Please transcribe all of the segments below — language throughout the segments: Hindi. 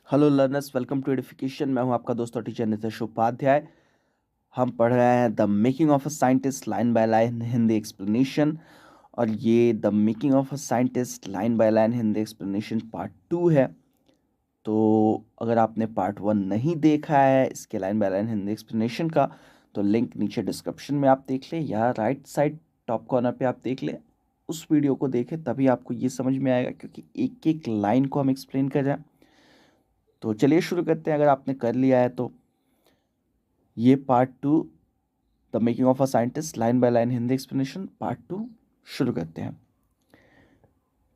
Hello learners, welcome to Edification. मैं हूं आपका दोस्त और टीचर नितेश उपाध्याय। हम पढ़ रहे हैं the making of a scientist line by line Hindi explanation, और ये the making of a scientist line by line Hindi explanation part 2 है। तो अगर आपने पार्ट 1 नहीं देखा है इसके line by line Hindi explanation का, तो लिंक नीचे डिस्क्रिप्शन में आप देख लें या राइट साइड टॉप कॉर्नर पे आप देख लें। उस वीडियो को देखें, तभी आपको ये समझ में आएगा, क्योंकि एक एक लाइन को हम एक्सप्लेन कर रहे हैं। तो चलिए शुरू करते हैं। अगर आपने कर लिया है तो ये part 2 the making of a scientist line by line Hindi explanation part 2 शुरू करते हैं।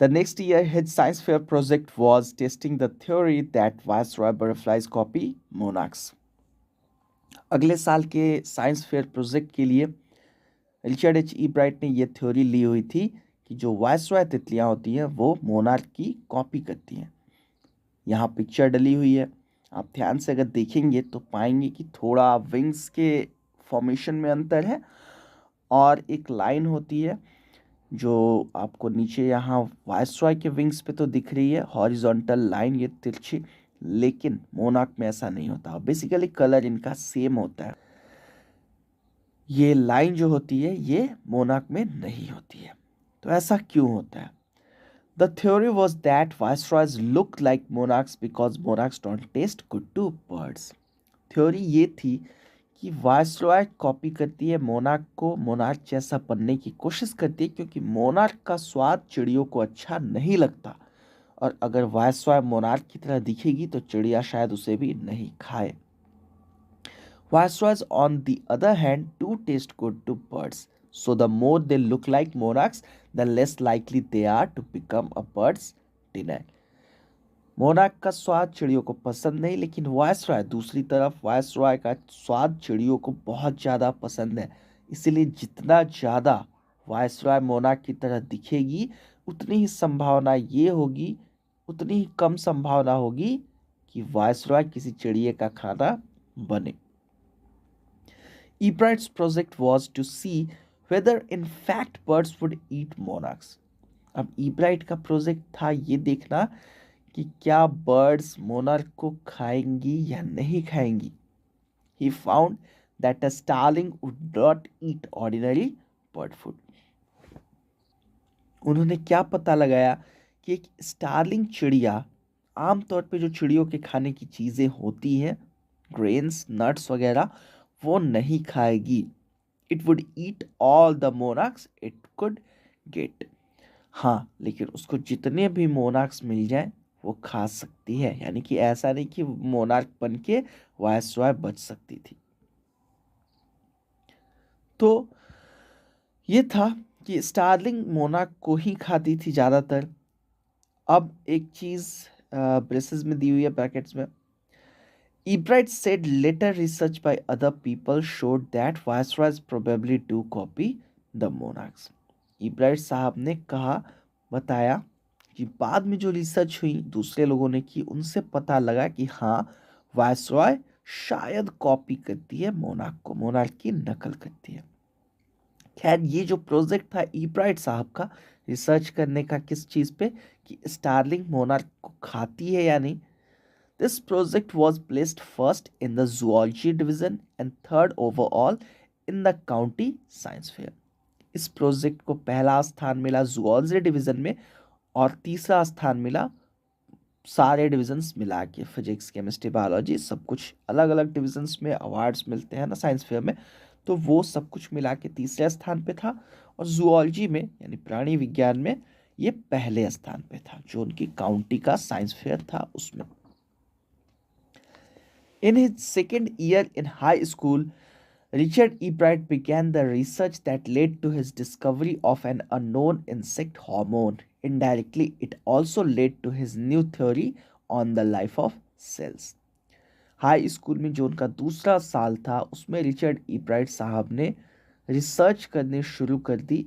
The next year, his science fair project was testing the theory that Viceroy butterflies copy monarchs. अगले साल के साइंस फेयर प्रोजेक्ट के लिए रिचर्ड एच ई ब्राइट ने यह थ्योरी ली हुई थी कि जो वायसरॉय तितलियां होती हैं वो मोनार्क की कॉपी करती हैं। यहाँ पिक्चर डली हुई है, आप ध्यान से अगर देखेंगे तो पाएंगे कि थोड़ा विंग्स के फॉर्मेशन में अंतर है, और एक लाइन होती है जो आपको नीचे यहाँ वायसरॉय के विंग्स पे तो दिख रही है, हॉरिजॉन्टल लाइन ये तिरछी, लेकिन मोनार्क में ऐसा नहीं होता। बेसिकली कलर इनका सेम होता है। ये लाइन जो होती है ये मोनार्क में नहीं होती है। तो ऐसा क्यों होता है? The theory was that viceroys look like monarchs because monarchs don't taste good to birds. Theory ये थी कि वायसरॉय कॉपी करती है मोनार्क को, मोनार्क जैसा बनने की कोशिश करती है, क्योंकि मोनार्क का स्वाद चिड़ियों को अच्छा नहीं लगता, और अगर वायसरॉय मोनार्क की तरह दिखेगी तो चिड़िया शायद उसे भी नहीं खाए। Viceroys, on the other hand, do taste good to birds. So the more they look like monarchs, the less likely they are to become a bird's dinner. Monarch का स्वाद चिड़ियों को पसंद नहीं, लेकिन वायसरॉय दूसरी तरफ, वायसरॉय का स्वाद चिड़ियों को बहुत ज़्यादा पसंद है। इसीलिए जितना ज़्यादा वायसरॉय मोनार्क की तरह दिखेगी, उतनी ही संभावना ये होगी, उतनी ही कम संभावना होगी कि वायसरॉय किसी चिड़िए का खाना बने। Ebright's project was to see whether in fact birds would eat monarchs. अब ईब्राइट का प्रोजेक्ट था ये देखना कि क्या बर्ड्स मोनार्क को खाएंगी या नहीं खाएंगी। He found that a starling would not eat ordinary bird food. उन्होंने क्या पता लगाया कि एक स्टारलिंग चिड़िया, आमतौर पे जो चिड़ियों के खाने की चीज़ें होती हैं, ग्रेन्स, नट्स वगैरह, वो नहीं खाएगी। It would eat all the monarchs it could get. हाँ, लेकिन उसको जितने भी मोनार्क्स मिल जाए वो खा सकती है। यानी कि ऐसा नहीं कि मोनार्क बन के वायसरॉय बच सकती थी। तो ये था कि स्टारलिंग मोनार्क को ही खाती थी ज़्यादातर। अब एक चीज़ ब्रेसेस में दी हुई है, ब्रैकेट्स में। Ebright said later research by other people showed that viceroys probably do copy the monarchs. Ebright साहब ने कहा, बताया कि बाद में जो रिसर्च हुई दूसरे लोगों ने की, उनसे पता लगा कि हाँ, वायसरॉय शायद कॉपी करती है मोनार्क को, मोनार्क की नकल करती है। खैर, ये जो प्रोजेक्ट था ईब्राइट साहब का रिसर्च करने का किस चीज़ पे, कि स्टारलिंग मोनार्क को खाती है या नहीं, this project was placed first in the zoology division and third overall in the county science fair. इस प्रोजेक्ट को पहला स्थान मिला जूलॉजी डिवीजन में, और तीसरा स्थान मिला सारे डिविजन्स मिला के, फिजिक्स, केमिस्ट्री, बायोलॉजी, सब कुछ अलग अलग डिविजन्स में अवार्ड्स मिलते हैं ना साइंस फेयर में, तो वो सब कुछ मिला के तीसरे स्थान पे था। और जूलॉजी में यानी प्राणी विज्ञान में ये पहले स्थान पे था, जो उनकी काउंटी का साइंस फेयर था उसमें। In his second year in high school, Richard E. Bright began the research that led to his discovery of an unknown insect hormone. Indirectly, it also led to his new theory on the life of cells. High school में जो उनका दूसरा साल था, उसमें रिचर्ड ई ब्राइट साहब ने रिसर्च करनी शुरू कर दी।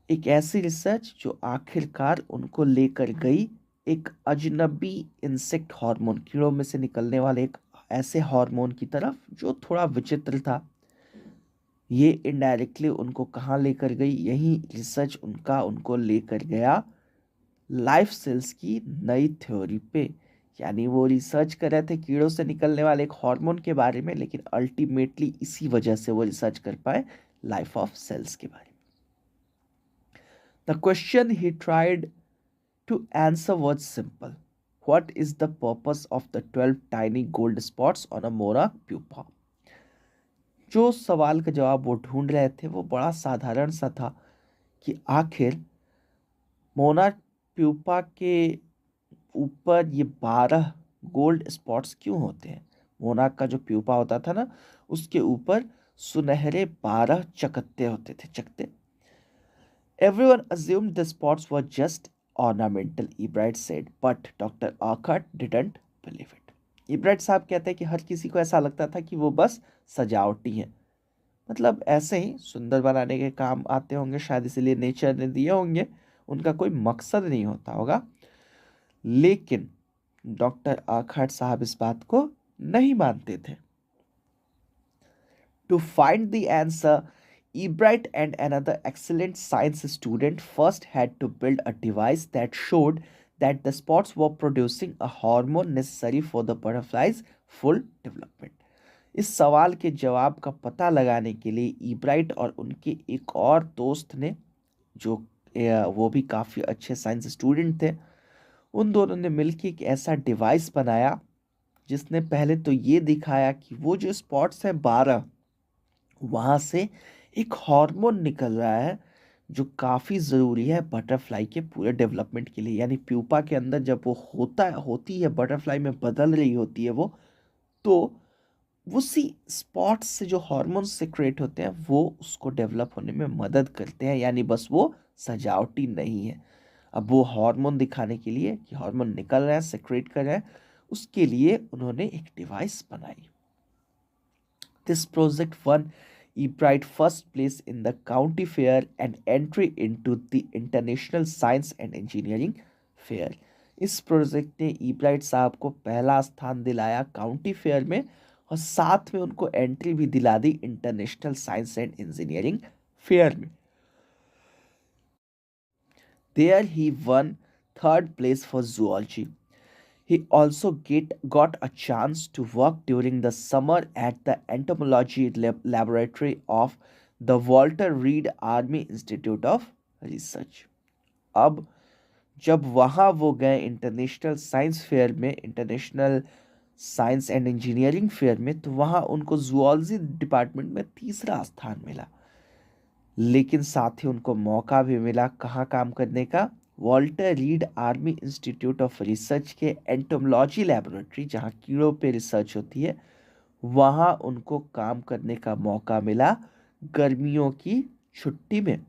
एक ऐसी रिसर्च जो आखिरकार उनको लेकर गई एक अजनबी इंसेक्ट हार्मोन, कीड़ों में से निकलने वाले एक ऐसे हार्मोन की तरफ जो थोड़ा विचित्र था। ये इनडायरेक्टली उनको कहाँ लेकर गई? यही रिसर्च उनको लेकर गया लाइफ सेल्स की नई थ्योरी पे, यानी वो रिसर्च कर रहे थे कीड़ों से निकलने वाले एक हार्मोन के बारे में, लेकिन अल्टीमेटली इसी वजह से वो रिसर्च कर पाए लाइफ ऑफ सेल्स के बारे में। The question he tried to answer was simple, what is the purpose of the 12 tiny gold spots on a monarch pupa. जो सवाल का जवाब वो ढूंढ रहे थे वो बड़ा साधारण सा था कि आखिर मोनार्क प्यूपा के ऊपर ये 12 गोल्ड स्पॉट्स क्यों होते हैं। मोनार्क का जो प्यूपा होता था ना, उसके ऊपर सुनहरे 12 चकत्ते होते थे, चकत्ते। Everyone assumed the spots were just ornamental, Ebright said, but Dr. Urquhart didn't believe it. Ebright साहब कहते हैं कि हर किसी को ऐसा लगता था कि वो बस सजावटी हैं, मतलब ऐसे ही सुंदर बनाने के काम आते होंगे, शायद इसीलिए नेचर ने दिए होंगे, उनका कोई मकसद नहीं होता होगा। लेकिन डॉक्टर आर्कहार्ट साहब इस बात को नहीं मानते थे। To find the answer, Ebright and another excellent science student first had to build a device that showed that the spots were producing a hormone necessary for the butterfly's full development. इस सवाल के जवाब का पता लगाने के लिए ईब्राइट और उनके एक और दोस्त ने, जो वो भी काफ़ी अच्छे साइंस स्टूडेंट थे, उन दोनों ने मिलकर एक ऐसा डिवाइस बनाया जिसने पहले तो ये दिखाया कि वो जो स्पॉट्स हैं 12, वहाँ से एक हार्मोन निकल रहा है जो काफ़ी ज़रूरी है बटरफ्लाई के पूरे डेवलपमेंट के लिए। यानी प्यूपा के अंदर जब वो होती है बटरफ्लाई में बदल रही होती है वो, तो उसी स्पॉट्स से जो हार्मोन सिक्रेट होते हैं वो उसको डेवलप होने में मदद करते हैं। यानी बस वो सजावटी नहीं है। अब वो हार्मोन दिखाने के लिए कि हार्मोन निकल रहा है, सिक्रेट कर रहा है, उसके लिए उन्होंने एक डिवाइस बनाई। This project one Ebright first place in the county fair and entry into the International Science and Engineering Fair. इस प्रोजेक्ट ने ईब्राइट साहब को पहला स्थान दिलाया काउंटी फेयर में, और साथ में उनको एंट्री भी दिला दी international science and engineering fair में। There he won third place for zoology. He also got a chance to work during the summer at the entomology laboratory of the Walter Reed Army Institute of Research. अब जब वहाँ वो गए इंटरनेशनल साइंस फेयर में, international science and engineering fair में, तो वहाँ उनको जूलॉजी डिपार्टमेंट में तीसरा स्थान मिला। लेकिन साथ ही उनको मौका भी मिला कहाँ काम करने का, Walter read army institute of research के एंटोमोलॉजी लैबोरेटरी, जहाँ कीड़ों पे रिसर्च होती है, वहाँ उनको काम करने का मौका मिला गर्मियों की छुट्टी में।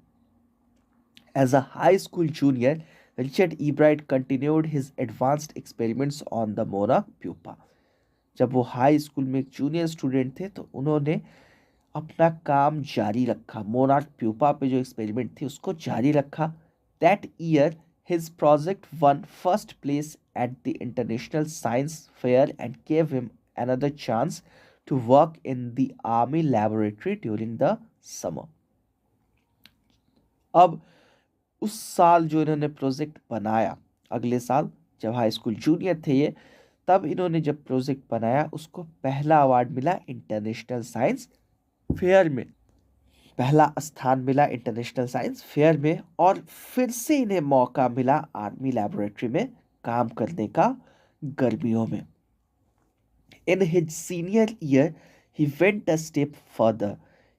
As a high school junior, Richard Ebright continued his advanced experiments on the monarch pupa. जब वो हाई स्कूल में एक जूनियर स्टूडेंट थे तो उन्होंने अपना काम जारी रखा, मोनार्क प्यूपा पे जो एक्सपेरिमेंट थी उसको जारी रखा। That year his project won first place at the international science fair and gave him another chance to work in the army laboratory during the summer. अब उस साल जो इन्होंने प्रोजेक्ट बनाया, अगले साल जब हाई स्कूल जूनियर थे ये, तब इन्होंने जब प्रोजेक्ट बनाया उसको पहला अवार्ड मिला इंटरनेशनल साइंस फेयर में, पहला स्थान मिला इंटरनेशनल साइंस फेयर में, और फिर से इन्हें मौका मिला आर्मी लैबोरेटरी में काम करने का गर्मियों में। In his senior year he went a step further.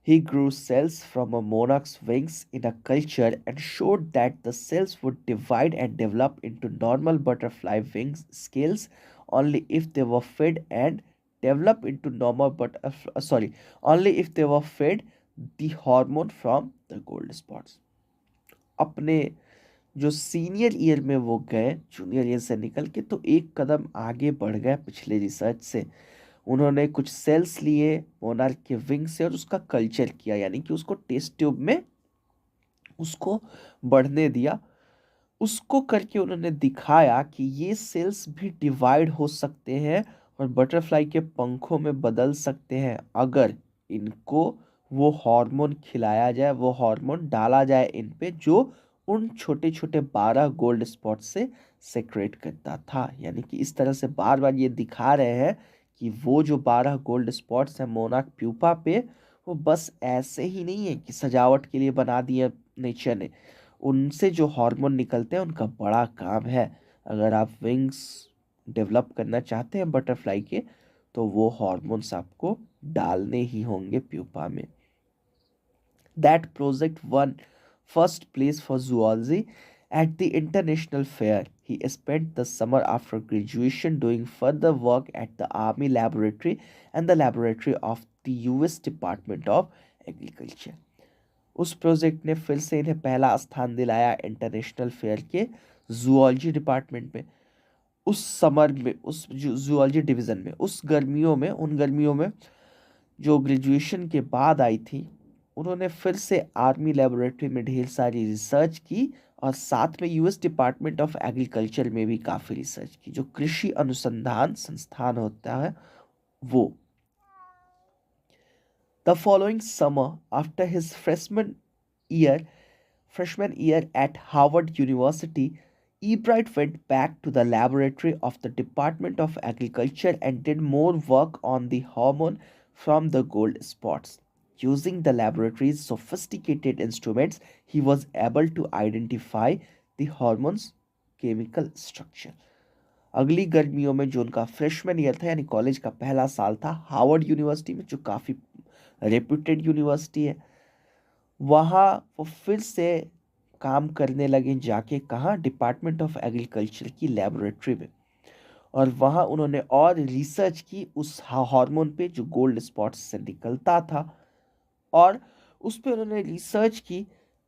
He grew cells from a monarch's wings in a culture and showed that the cells would divide and develop into normal butterfly wings scales only if they were fed and develop into only if they were fed the hormone from the gold spots. अपने जो सीनियर ईयर में वो गए, जूनियर ईयर से निकल के, तो एक कदम आगे बढ़ गए पिछले रिसर्च से। उन्होंने कुछ सेल्स लिए मोनार्क के विंग से और उसका कल्चर किया, यानी कि उसको टेस्ट ट्यूब में उसको बढ़ने दिया। उसको करके उन्होंने दिखाया कि ये सेल्स भी डिवाइड हो सकते हैं और बटरफ्लाई के पंखों में बदल सकते हैं अगर इनको वो हार्मोन खिलाया जाए, वो हार्मोन डाला जाए इन पे जो उन छोटे छोटे 12 गोल्ड स्पॉट से सेक्रेट करता था। यानी कि इस तरह से बार बार ये दिखा रहे हैं कि वो जो 12 गोल्ड स्पॉट्स हैं मोनार्क प्यूपा पे, वो बस ऐसे ही नहीं है कि सजावट के लिए बना दिया नेचर ने। उनसे जो हार्मोन निकलते हैं उनका बड़ा काम है। अगर आप विंग्स डेवलप करना चाहते हैं बटरफ्लाई के, तो वो हार्मोन्स आपको डालने ही होंगे प्यूपा में। That project won first place for zoology at the international fair. He spent the summer after graduation doing further work at the Army Laboratory and the laboratory of the US Department of Agriculture. उस प्रोजेक्ट ने फिर से इन्हें पहला स्थान दिलाया इंटरनेशनल फेयर के जूलॉजी डिपार्टमेंट में। उस समर में, उस जूलॉजी डिवीजन में, उस गर्मियों में, उन गर्मियों में जो ग्रेजुएशन के बाद आई थी, उन्होंने फिर से आर्मी लेबोरेटरी में ढेर सारी रिसर्च की और साथ में यूएस डिपार्टमेंट ऑफ एग्रीकल्चर में भी काफ़ी रिसर्च की, जो कृषि अनुसंधान संस्थान होता है वो। The following summer after his freshman year at Harvard University, Ebright went back to the laboratory of the Department of Agriculture and did more work on the hormone from the gold spots. Using the laboratory's sophisticated instruments, he was able to identify the hormone's chemical structure. अगली गर्मियों में जो उनका फ्रेशमैन ईयर था, यानी कॉलेज का पहला साल था, हार्वर्ड यूनिवर्सिटी में, जो काफ़ी रेप्यूटेड यूनिवर्सिटी है, वहाँ वो फिर से काम करने लगे जाके, कहाँ, डिपार्टमेंट ऑफ एग्रीकल्चर की लेबोरेटरी में। और वहाँ उन्होंने और रिसर्च की उस हार्मोन पे जो गोल्ड स्पॉट्स से निकलता था, और उस पर उन्होंने रिसर्च की।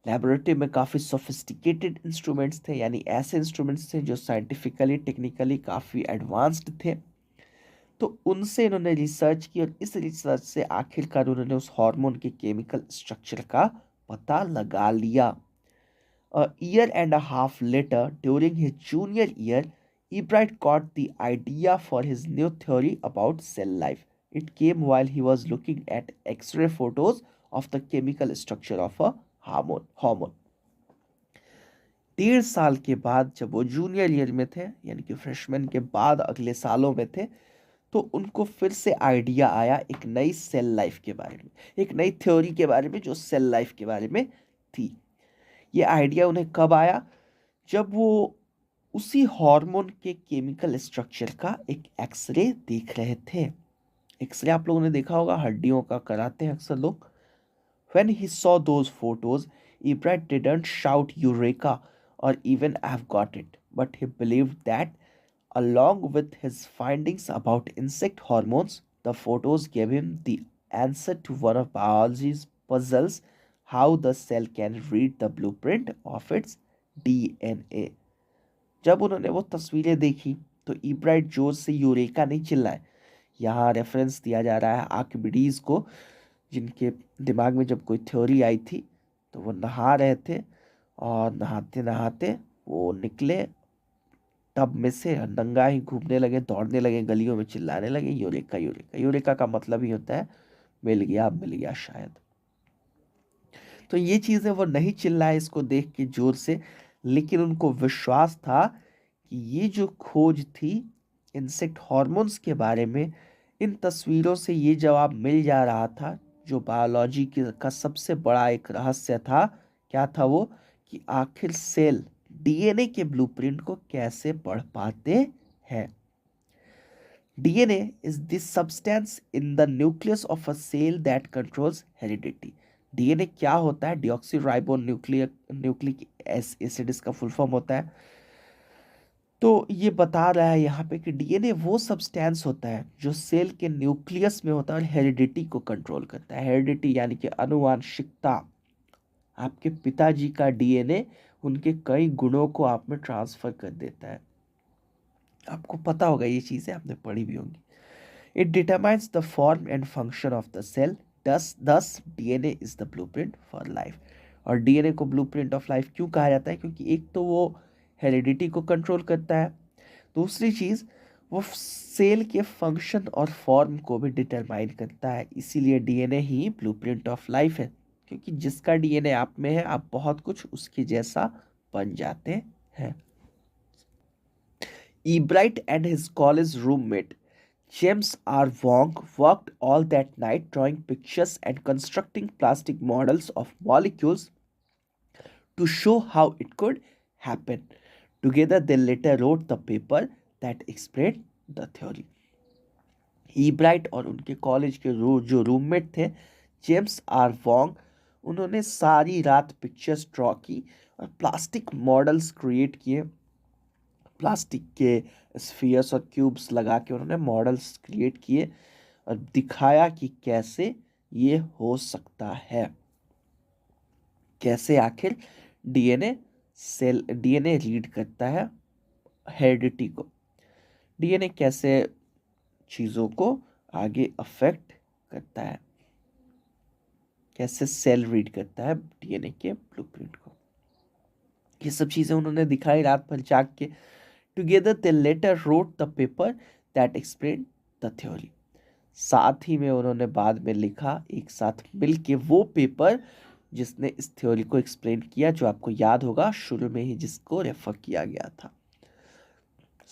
लेबोरेटरी में काफ़ी सोफिस्टिकेटेड इंस्ट्रूमेंट्स थे, यानी ऐसे इंस्ट्रूमेंट्स थे जो साइंटिफिकली टेक्निकली काफ़ी एडवांस्ड थे। तो उनसे इन्होंने रिसर्च की और इस रिसर्च से आखिरकार उन्होंने उस हार्मोन के केमिकल स्ट्रक्चर का पता लगा लिया। A year and a half later, during his junior year, Ebright got the idea for his new theory about cell life. It came while he was looking at X-ray photos of the chemical structure of a hormone. 1.5 साल के बाद, जब वो जूनियर ईयर में थे, यानी कि फ्रेशमैन के बाद अगले सालों में थे, तो उनको फिर से आइडिया आया एक नई सेल लाइफ के बारे में, एक नई थ्योरी के बारे में जो सेल लाइफ के बारे में थी। ये आइडिया उन्हें कब आया? जब वो उसी हार्मोन के केमिकल स्ट्रक्चर का एक एक्सरे देख रहे थे। एक्सरे आप लोगों ने देखा होगा, हड्डियों का कराते हैं अक्सर लोग। When he saw those photos, Ebright didn't shout Eureka or even I've got it, but he believed that along with his findings about insect hormones, the photos gave him the answer to one of biology's puzzles, how the cell can read the blueprint of its DNA. जब उन्होंने वो तस्वीरें देखी तो ईब्राइट जोर से यूरेका नहीं चिल्लाए। यहाँ रेफरेंस दिया जा रहा है आर्किमिडीज को, जिनके दिमाग में जब कोई थ्योरी आई थी तो वो नहा रहे थे, और नहाते नहाते वो निकले टब में से, नंगा ही घूमने लगे, दौड़ने लगे, गलियों में चिल्लाने लगे, यूरेका यूरेका। यूरेका का मतलब ही होता है मिल गया शायद। तो ये चीज़ें वो नहीं चिल्लाए इसको देख के जोर से, लेकिन उनको विश्वास था कि ये जो खोज थी इंसेक्ट हार्मोन्स के बारे में, इन तस्वीरों से ये जवाब मिल जा रहा था जो बायोलॉजी का सबसे बड़ा एक रहस्य था। क्या था वो? कि आखिर सेल डीएनए के ब्लूप्रिंट को कैसे पढ़ पाते हैं। DNA is the substance in the nucleus of a cell that controls heredity. DNA क्या होता है? डिऑक्सीराइबो न्यूक्लिक एसिड इसका फुल फॉर्म होता है। तो ये बता रहा है यहाँ पे कि डीएनए वो सब्सटेंस होता है जो सेल के न्यूक्लियस में होता है और हेरिडिटी को कंट्रोल करता है। हेरिडिटी यानी कि आनुवांशिकता। आपके पिताजी का डीएनए उनके कई गुणों को आप में ट्रांसफर कर देता है। आपको पता होगा, ये चीज़ें आपने पढ़ी भी होंगी। It determines the form and function of the cell, this DNA is the blueprint for life. और डीएनए को ब्लूप्रिंट ऑफ लाइफ क्यों कहा जाता है? क्योंकि एक तो वो हेरिडिटी को कंट्रोल करता है, दूसरी चीज़ वो सेल के फंक्शन और फॉर्म को भी डिटरमाइन करता है, इसीलिए DNA he blueprint of life है। क्योंकि जिसका डीएनए आप में है आप बहुत कुछ उसके जैसा बन जाते हैं। Ebright and his college roommate James R. Wong worked all that night drawing pictures and constructing plastic models of molecules to show how it could happen. Together, they later wrote the paper that explained the theory. Ebright और उनके कॉलेज के जो रूममेट थे जेम्स आर वोंग, उन्होंने सारी रात पिक्चर्स ड्रॉ की और प्लास्टिक मॉडल्स क्रिएट किए। प्लास्टिक के स्फीयर्स और क्यूब्स लगा के उन्होंने मॉडल्स क्रिएट किए और दिखाया कि कैसे ये हो सकता है, कैसे आखिर डीएनए रीड करता है हेरिडिटी को, डीएनए कैसे चीज़ों को आगे अफेक्ट करता है, कैसे सेल रीड करता है डीएनए के ब्लूप्रिंट को। ये सब चीज़ें उन्होंने दिखाई रात भर जाग के। Together they letter wrote the paper that explain the theory. साथ ही में उन्होंने बाद में लिखा एक साथ मिल के वो पेपर जिसने इस थ्योरी को एक्सप्लेन किया, जो आपको याद होगा शुरू में ही जिसको रेफर किया गया था।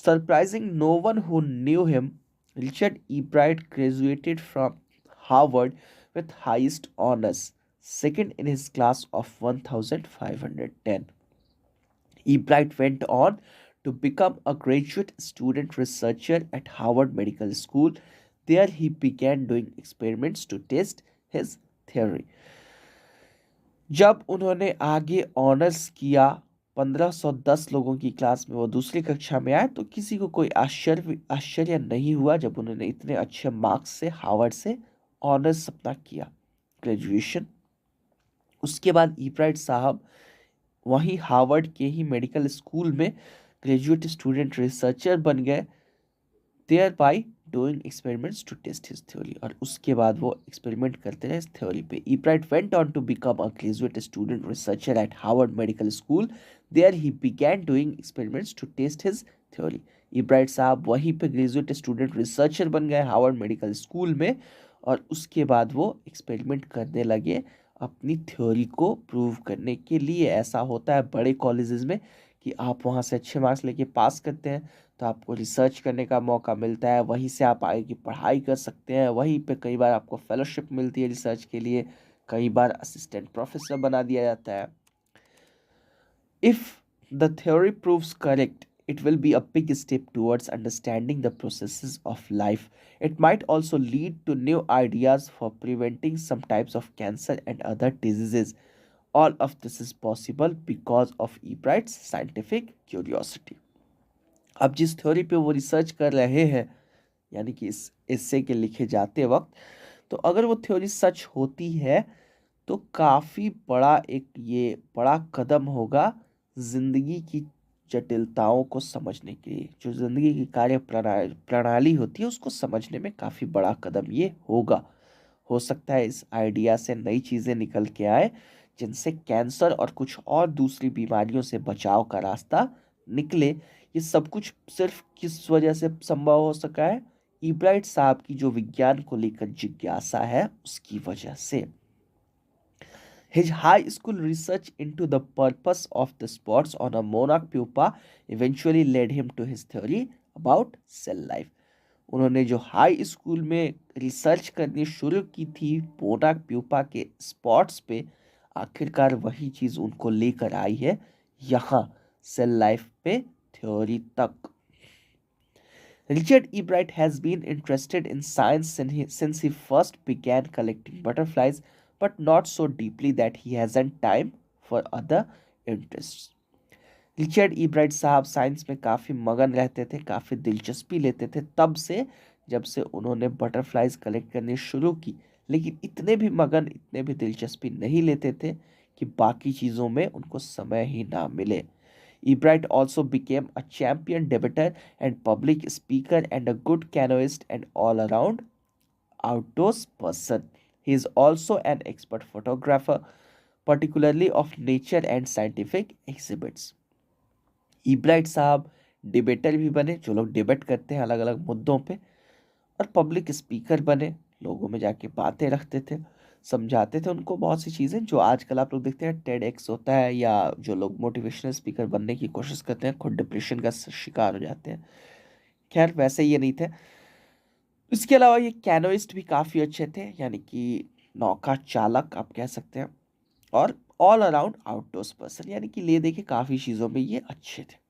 Surprising no one who knew him, Richard E. Bright graduated from Harvard with highest honors, second in his class of 1510. E. Bright went on to become a graduate student researcher at Harvard Medical School. There he began doing experiments to test his theory. जब उन्होंने आगे ऑनर्स किया, 1510 लोगों की क्लास में वो दूसरी कक्षा में आए, तो किसी को कोई आश्चर्य नहीं हुआ जब उन्होंने इतने अच्छे मार्क्स से हार्वर्ड से ऑनर्स अपना किया, ग्रेजुएशन। उसके बाद ईब्राइट साहब वहीं हार्वर्ड के ही मेडिकल स्कूल में ग्रेजुएट स्टूडेंट रिसर्चर बन गए, thereby doing experiments to test his theory. और उसके बाद वो एक्सपेरिमेंट करते रहे इस थ्योरी पे। Ebright went on to become a graduate student researcher at Harvard medical school, there he began doing experiments to test his theory. Ebright साहब वहीं पे ग्रेजुएट स्टूडेंट रिसर्चर बन गए हार्वर्ड मेडिकल स्कूल में, और उसके बाद वो एक्सपेरिमेंट करने लगे अपनी थ्योरी को प्रूव करने के लिए। ऐसा होता है बड़े कॉलेजेस में कि आप वहाँ से अच्छे मार्क्स लेके पास करते हैं तो आपको रिसर्च करने का मौका मिलता है, वहीं से आप आगे की पढ़ाई कर सकते हैं, वहीं पे कई बार आपको फेलोशिप मिलती है रिसर्च के लिए, कई बार असिस्टेंट प्रोफेसर बना दिया जाता है। If the theory proves correct, it will be a big step towards understanding the processes of life. It might also lead to new ideas for preventing some types of cancer and other diseases. All of this is possible because of Ebright's scientific curiosity. अब जिस थ्योरी पे वो रिसर्च कर रहे हैं, यानी कि इस एस्से के लिखे जाते वक्त, तो अगर वो थ्योरी सच होती है तो काफ़ी बड़ा एक ये बड़ा कदम होगा ज़िंदगी की जटिलताओं को समझने के लिए। जो ज़िंदगी की कार्य प्रणाली होती है उसको समझने में काफ़ी बड़ा कदम ये होगा। हो सकता है इस आइडिया से नई चीज़ें निकल के आए जिनसे कैंसर और कुछ और दूसरी बीमारियों से बचाव का रास्ता निकले। ये सब कुछ सिर्फ किस वजह से संभव हो सका है? ईब्राइट साहब की जो विज्ञान को लेकर जिज्ञासा है उसकी वजह से। His high school research into the purpose of the spots on a monarch pupa eventually led him to his theory about cell life. उन्होंने जो हाई स्कूल में रिसर्च करनी शुरू की थी मोनार्क प्यूपा के स्पॉट्स पे, आखिरकार वही चीज़ उनको लेकर आई है यहाँ सेल लाइफ पे थ्योरी तक। Richard E. Bright has been interested in science since he first began collecting butterflies, but not so deeply that he hasn't time for other interests. Richard E bright साहब साइंस में काफ़ी मगन रहते थे, काफ़ी दिलचस्पी लेते थे तब से जब से उन्होंने बटरफ्लाइज कलेक्ट करनी शुरू की, लेकिन इतने भी मगन, इतने भी दिलचस्पी नहीं लेते थे कि बाकी चीज़ों में उनको समय ही ना मिले। Ebright also became a champion debater and public speaker and a good canoeist and all around outdoors person. He is also an expert photographer, particularly of nature and scientific exhibits. Ebright साहब डिबेटर भी बने, जो लोग डिबेट करते हैं अलग अलग मुद्दों पे, और पब्लिक स्पीकर बने, लोगों में जाके बातें रखते थे। समझाते थे उनको बहुत सी चीज़ें जो आजकल आप लोग देखते हैं टेडएक्स होता है, या जो लोग मोटिवेशनल स्पीकर बनने की कोशिश करते हैं खुद डिप्रेशन का शिकार हो जाते हैं। खैर वैसे ये नहीं थे। इसके अलावा ये कैनोइस्ट भी काफ़ी अच्छे थे, यानी कि नौका चालक आप कह सकते हैं, और ऑल अराउंड आउटडोर्स पर्सन, यानी कि ले दे के काफ़ी चीज़ों में ये अच्छे थे।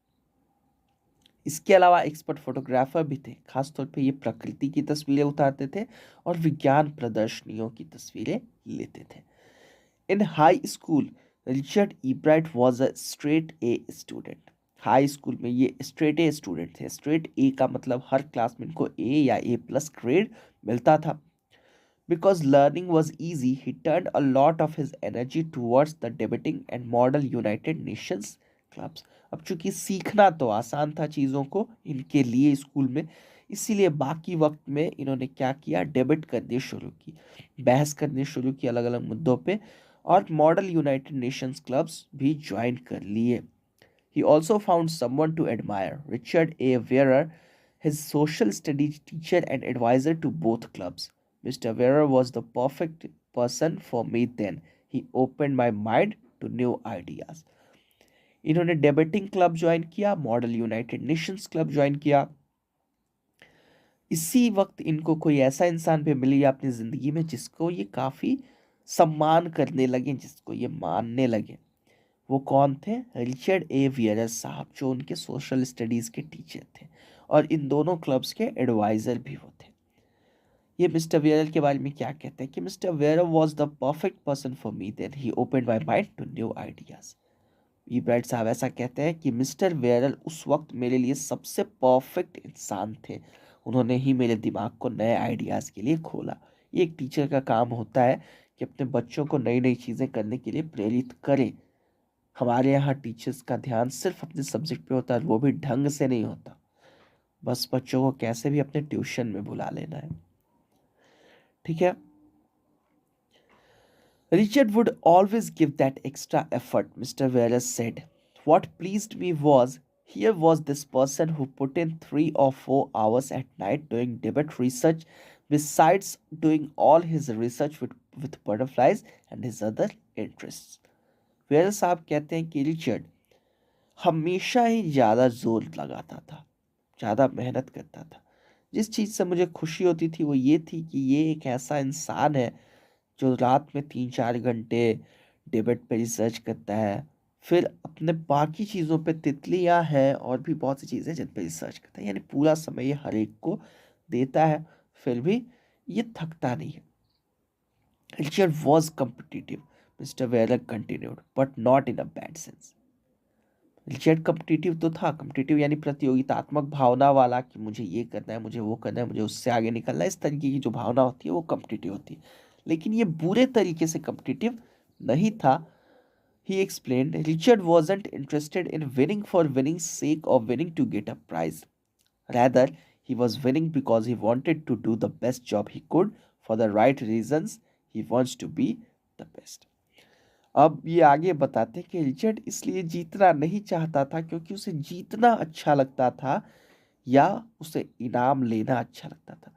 इसके अलावा एक्सपर्ट फोटोग्राफर भी थे, खासतौर पे ये प्रकृति की तस्वीरें उतारते थे और विज्ञान प्रदर्शनियों की तस्वीरें लेते थे। इन high school Richard Ebright was a straight a student. High school में ये स्ट्रेट ए स्टूडेंट थे। स्ट्रेट ए का मतलब हर क्लास में इनको ए या ए प्लस ग्रेड मिलता था। Because learning was easy, he turned a lot of his energy towards the debating and Model United Nations clubs. अब चूंकि सीखना तो आसान था चीज़ों को इनके लिए स्कूल में, इसीलिए बाकी वक्त में इन्होंने क्या किया, डेबेट करनी शुरू की, बहस करनी शुरू की अलग अलग मुद्दों पे, और मॉडल यूनाइटेड नेशंस क्लब्स भी ज्वाइन कर लिए। He also found someone to admire, Richard A. Wearer, his social studies teacher and advisor to both clubs. Mr. Wearer was the perfect person for me then. He opened my mind to new ideas. इन्होंने डेबेटिंग क्लब ज्वाइन किया, model United Nations club join किया। इसी वक्त इनको कोई ऐसा इंसान भी मिल गया अपनी ज़िंदगी में जिसको ये काफ़ी सम्मान करने लगे, जिसको ये मानने लगे। वो कौन थे? रिचर्ड ए वियरर साहब, जो उनके सोशल स्टडीज़ के टीचर थे और इन दोनों क्लब्स के एडवाइज़र भी वो थे। ये मिस्टर वियरर के बारे में क्या कहते हैं कि mister Weiherer was the perfect person for me then, he open my mind to new ideas. Ebright साहब ऐसा कहते हैं कि मिस्टर वियरर उस वक्त मेरे लिए सबसे परफेक्ट इंसान थे, उन्होंने ही मेरे दिमाग को नए आइडियाज़ के लिए खोला। ये एक टीचर का काम होता है कि अपने बच्चों को नई नई चीज़ें करने के लिए प्रेरित करें। हमारे यहाँ टीचर्स का ध्यान सिर्फ अपने सब्जेक्ट पे होता है, वो भी ढंग से नहीं होता, बस बच्चों को कैसे भी अपने ट्यूशन में बुला लेना है। ठीक है। Richard would always give that extra effort, Mr. Veras said. What pleased me was, here was this person who put in 3 or 4 hours at night doing debate research, besides doing all his research with butterflies and his other interests. Weiherer साहब कहते हैं कि रिचर्ड हमेशा ही ज़्यादा जोर लगाता था, ज़्यादा मेहनत करता था। जिस चीज़ से मुझे खुशी होती थी वो ये थी कि ये एक ऐसा इंसान है जो रात में 3-4 घंटे डिबेट पे रिसर्च करता है, फिर अपने बाकी चीज़ों पे, तितलियाँ हैं और भी बहुत सी चीज़ें जिन पे रिसर्च करता है, यानी पूरा समय ये हर एक को देता है, फिर भी ये थकता नहीं है। Richard was competitive, mister Verer continued, but not in a bad sense. Richard competitive तो था, कम्पिटिटिव यानी प्रतियोगितात्मक भावना वाला, कि मुझे ये करना है, मुझे वो करना है, मुझे उससे आगे निकलना है, इस तरीके की जो भावना होती है वो कम्पिटिटिव होती है। लेकिन ये बुरे तरीके से कम्पिटिटिव नहीं था। He explained, Richard wasn't interested in winning for winning's sake or winning to get a prize. Rather, he was winning because he wanted to do the best job he could for the right reasons. He wants to be the best. अब ये आगे बताते हैं कि रिचर्ड इसलिए जीतना नहीं चाहता था क्योंकि उसे जीतना अच्छा लगता था या उसे इनाम लेना अच्छा लगता था।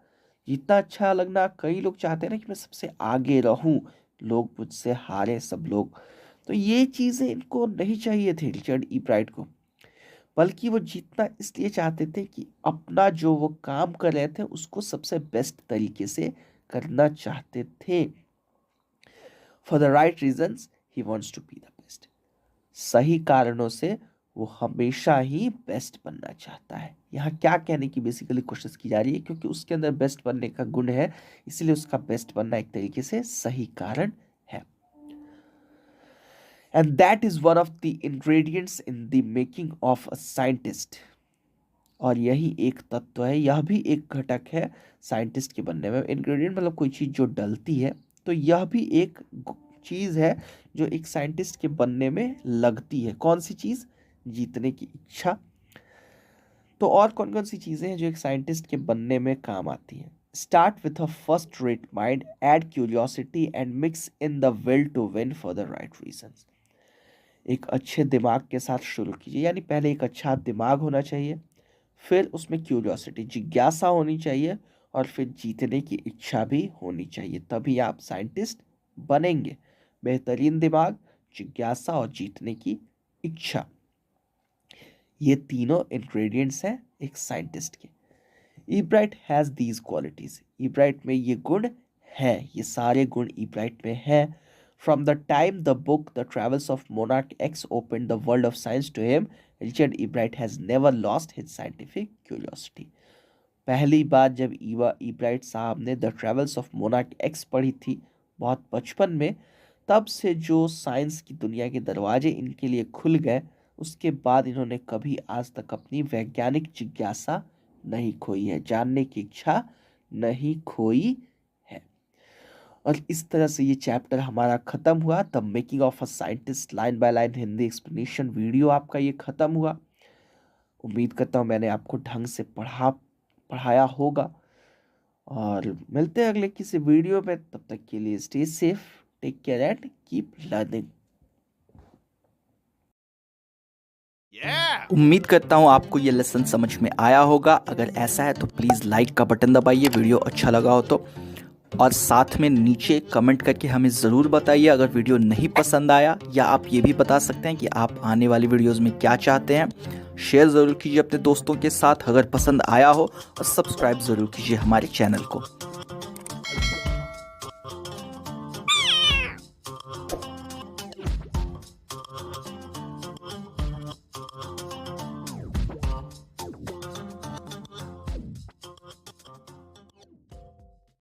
जीतना अच्छा लगना, कई लोग चाहते हैं ना कि मैं सबसे आगे रहूं, लोग मुझसे हारे सब लोग, तो ये चीज़ें इनको नहीं चाहिए थी रिचर्ड ई ब्राइट को, बल्कि वो जीतना इसलिए चाहते थे कि अपना जो वो काम कर रहे थे उसको सबसे बेस्ट तरीके से करना चाहते थे। For the right reasons he wants to be the best. सही कारणों से वो हमेशा ही बेस्ट बनना चाहता है। यहाँ क्या कहने की बेसिकली कोशिश की जा रही है, क्योंकि उसके अंदर बेस्ट बनने का गुण है, इसलिए उसका बेस्ट बनना एक तरीके से सही कारण है। And that is one of the ingredients in the making of a scientist. और यही एक तत्व है, यह भी एक घटक है साइंटिस्ट के बनने में। इंग्रेडिएंट मतलब कोई चीज़ जो डलती है, तो यह भी एक चीज़ है जो एक साइंटिस्ट के बनने में लगती है। कौन सी चीज़? जीतने की इच्छा। तो और कौन कौन सी चीज़ें हैं जो एक साइंटिस्ट के बनने में काम आती हैं? Start with a first rate mind, add curiosity and mix in the will to win for the right reasons. एक अच्छे दिमाग के साथ शुरू कीजिए, यानी पहले एक अच्छा दिमाग होना चाहिए, फिर उसमें क्यूरियोसिटी, जिज्ञासा होनी चाहिए, और फिर जीतने की इच्छा भी होनी चाहिए, तभी आप साइंटिस्ट बनेंगे। बेहतरीन दिमाग, जिज्ञासा और जीतने की इच्छा, ये तीनों इंग्रेडिएंट्स हैं एक साइंटिस्ट के। Ebright has these qualities, Ebright में ये गुण है, ये सारे गुण ईब्राइट में है। From the time the book the travels of monarch X open the world of science to him, Richard Ebright has never lost his scientific curiosity. पहली बार जब ईब्राइट साहब ने the travels of monarch X पढ़ी थी बहुत बचपन में, तब से जो साइंस की दुनिया के दरवाजे इनके लिए खुल गए, उसके बाद इन्होंने कभी आज तक अपनी वैज्ञानिक जिज्ञासा नहीं खोई है, जानने की इच्छा नहीं खोई है। और इस तरह से ये चैप्टर हमारा ख़त्म हुआ। The making of a scientist line by line Hindi explanation video आपका ये ख़त्म हुआ। उम्मीद करता हूँ मैंने आपको ढंग से पढ़ाया होगा, और मिलते हैं अगले किसी वीडियो में। तब तक के लिए stay safe, take care and keep learning. उम्मीद करता हूँ आपको ये लेसन समझ में आया होगा। अगर ऐसा है तो प्लीज़ लाइक का बटन दबाइए वीडियो अच्छा लगा हो तो, और साथ में नीचे कमेंट करके हमें ज़रूर बताइए अगर वीडियो नहीं पसंद आया, या आप ये भी बता सकते हैं कि आप आने वाली वीडियोज़ में क्या चाहते हैं। शेयर ज़रूर कीजिए अपने दोस्तों के साथ अगर पसंद आया हो, और सब्सक्राइब ज़रूर कीजिए हमारे चैनल को।